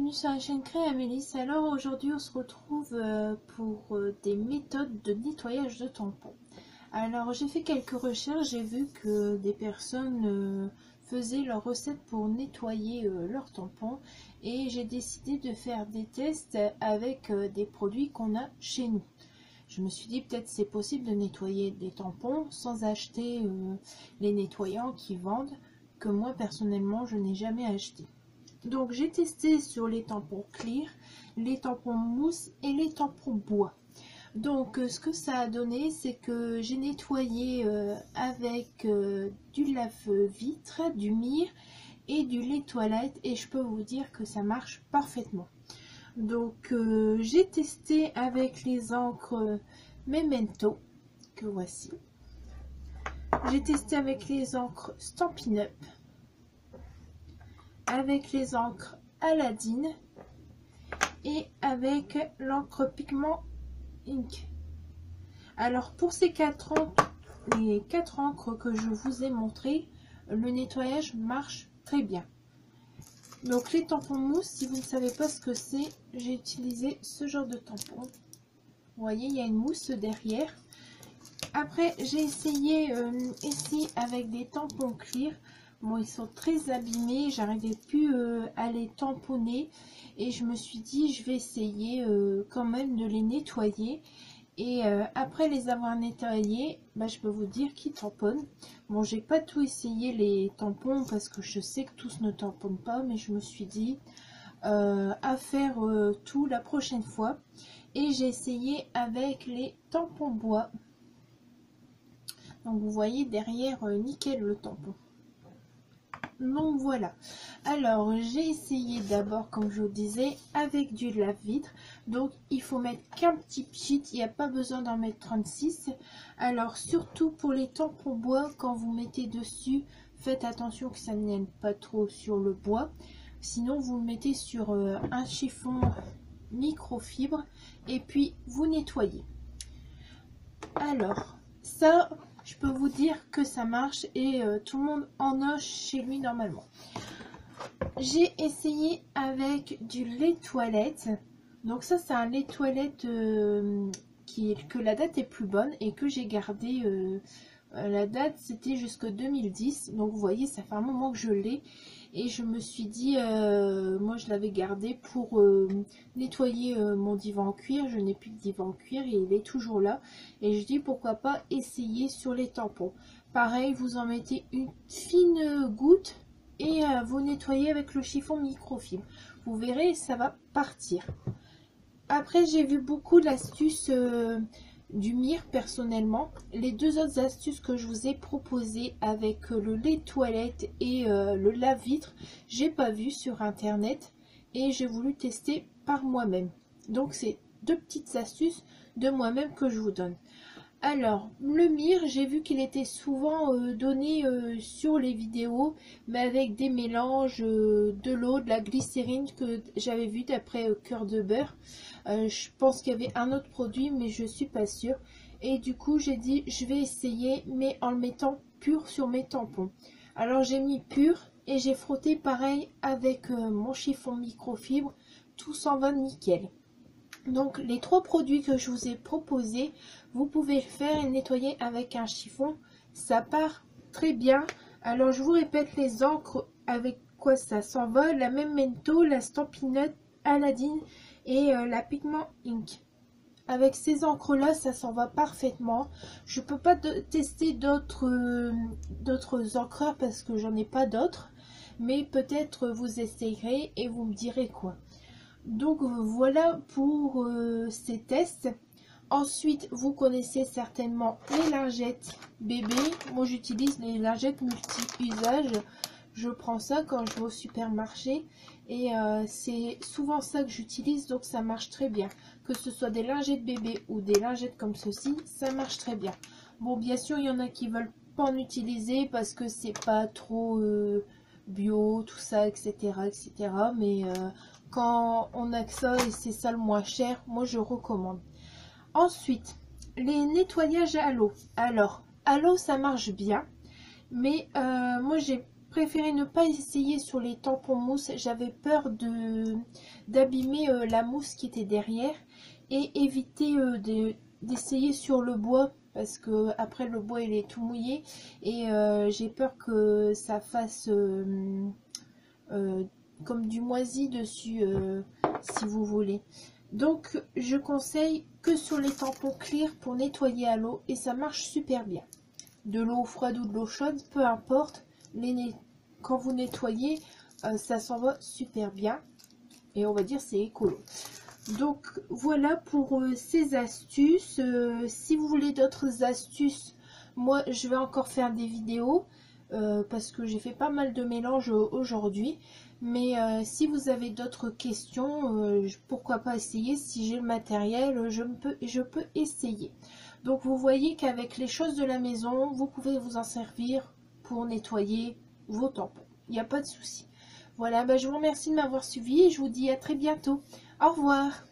bienvenue sur la chaîne Créa Amélis. Alors aujourd'hui on se retrouve pour des méthodes de nettoyage de tampons. Alors j'ai fait quelques recherches, j'ai vu que des personnes faisaient leurs recettes pour nettoyer leurs tampons et j'ai décidé de faire des tests avec des produits qu'on a chez nous. Je me suis dit peut-être c'est possible de nettoyer des tampons sans acheter les nettoyants qui vendent, que moi personnellement je n'ai jamais acheté. Donc j'ai testé sur les tampons clear, les tampons mousse et les tampons bois. Donc ce que ça a donné, c'est que j'ai nettoyé avec du lave-vitre, du mire et du lait toilette et je peux vous dire que ça marche parfaitement. Donc j'ai testé avec les encres Memento, que voici. J'ai testé avec les encres Stampin' Up, avec les encres Aladdin et avec l'encre Pigment Ink. Alors pour ces les quatre encres que je vous ai montré, le nettoyage marche très bien. Donc les tampons mousse, si vous ne savez pas ce que c'est, j'ai utilisé ce genre de tampon. Vous voyez, il y a une mousse derrière. Après j'ai essayé ici avec des tampons clear. Bon, ils sont très abîmés, j'arrivais plus à les tamponner et je me suis dit je vais essayer quand même de les nettoyer. Et après les avoir nettoyés, je peux vous dire qu'ils tamponnent. Bon, j'ai pas tout essayé les tampons parce que je sais que tous ne tamponnent pas, mais je me suis dit à faire tout la prochaine fois. Et j'ai essayé avec les tampons bois. Donc vous voyez derrière nickel le tampon. Donc voilà, alors j'ai essayé d'abord comme je vous disais avec du lave-vitre, donc il faut mettre qu'un petit pchit, il n'y a pas besoin d'en mettre 36. Alors surtout pour les tampons bois, quand vous mettez dessus, faites attention que ça ne vienne pas trop sur le bois, sinon vous le mettez sur un chiffon microfibre et puis vous nettoyez. Alors ça, je peux vous dire que ça marche et tout le monde en a chez lui normalement. J'ai essayé avec du lait toilette. Donc ça c'est un lait toilette que la date est plus bonne et que j'ai gardé. La date c'était jusque 2010. Donc vous voyez, ça fait un moment que je l'ai. Et je me suis dit, moi je l'avais gardé pour nettoyer mon divan en cuir. Je n'ai plus de divan en cuir et il est toujours là. Et je dis pourquoi pas essayer sur les tampons. Pareil, vous en mettez une fine goutte et vous nettoyez avec le chiffon microfibre. Vous verrez, ça va partir. Après, j'ai vu beaucoup d'astuces du mire personnellement. Les deux autres astuces que je vous ai proposées avec le lait toilette et le lave-vitre, j'ai pas vu sur internet et j'ai voulu tester par moi-même. Donc c'est deux petites astuces de moi-même que je vous donne. Alors le mire, j'ai vu qu'il était souvent donné sur les vidéos, mais avec des mélanges de l'eau, de la glycérine que j'avais vu d'après Cœur de Beurre. Je pense qu'il y avait un autre produit, mais je suis pas sûre. Et du coup, j'ai dit, je vais essayer, mais en le mettant pur sur mes tampons. Alors, j'ai mis pur et j'ai frotté pareil avec mon chiffon microfibre. Tout s'en va nickel. Donc, les trois produits que je vous ai proposés, vous pouvez le faire et le nettoyer avec un chiffon. Ça part très bien. Alors, je vous répète les encres avec quoi ça s'envole. La Memento, la Stampin' Up, Aladdin et la Pigment Ink. Avec ces encres là, ça s'en va parfaitement. Je peux pas tester d'autres encreurs parce que j'en ai pas d'autres, mais peut-être vous essayerez et vous me direz quoi. Donc voilà pour ces tests. Ensuite, vous connaissez certainement les lingettes bébé. Moi j'utilise les lingettes multi-usage. Je prends ça quand je vais au supermarché et c'est souvent ça que j'utilise, donc ça marche très bien. Que ce soit des lingettes bébé ou des lingettes comme ceci, ça marche très bien. Bon, bien sûr, il y en a qui veulent pas en utiliser parce que c'est pas trop bio, tout ça, etc. etc. Mais quand on a que ça et c'est ça le moins cher, moi je recommande. Ensuite, les nettoyages à l'eau. Alors, à l'eau, ça marche bien. Mais moi, j'ai préféré ne pas essayer sur les tampons mousse. J'avais peur d'abîmer la mousse qui était derrière et éviter d'essayer sur le bois parce que après le bois il est tout mouillé et j'ai peur que ça fasse comme du moisi dessus si vous voulez. Donc je conseille que sur les tampons clear pour nettoyer à l'eau et ça marche super bien. De l'eau froide ou de l'eau chaude, peu importe, quand vous nettoyez, ça s'en va super bien et on va dire c'est écolo. Donc voilà pour ces astuces. Si vous voulez d'autres astuces, moi je vais encore faire des vidéos parce que j'ai fait pas mal de mélanges aujourd'hui. Mais si vous avez d'autres questions, pourquoi pas essayer. Si j'ai le matériel, je peux essayer. Donc vous voyez qu'avec les choses de la maison, vous pouvez vous en servir pour nettoyer vos tampons. Il n'y a pas de souci. Voilà, je vous remercie de m'avoir suivi et je vous dis à très bientôt. Au revoir.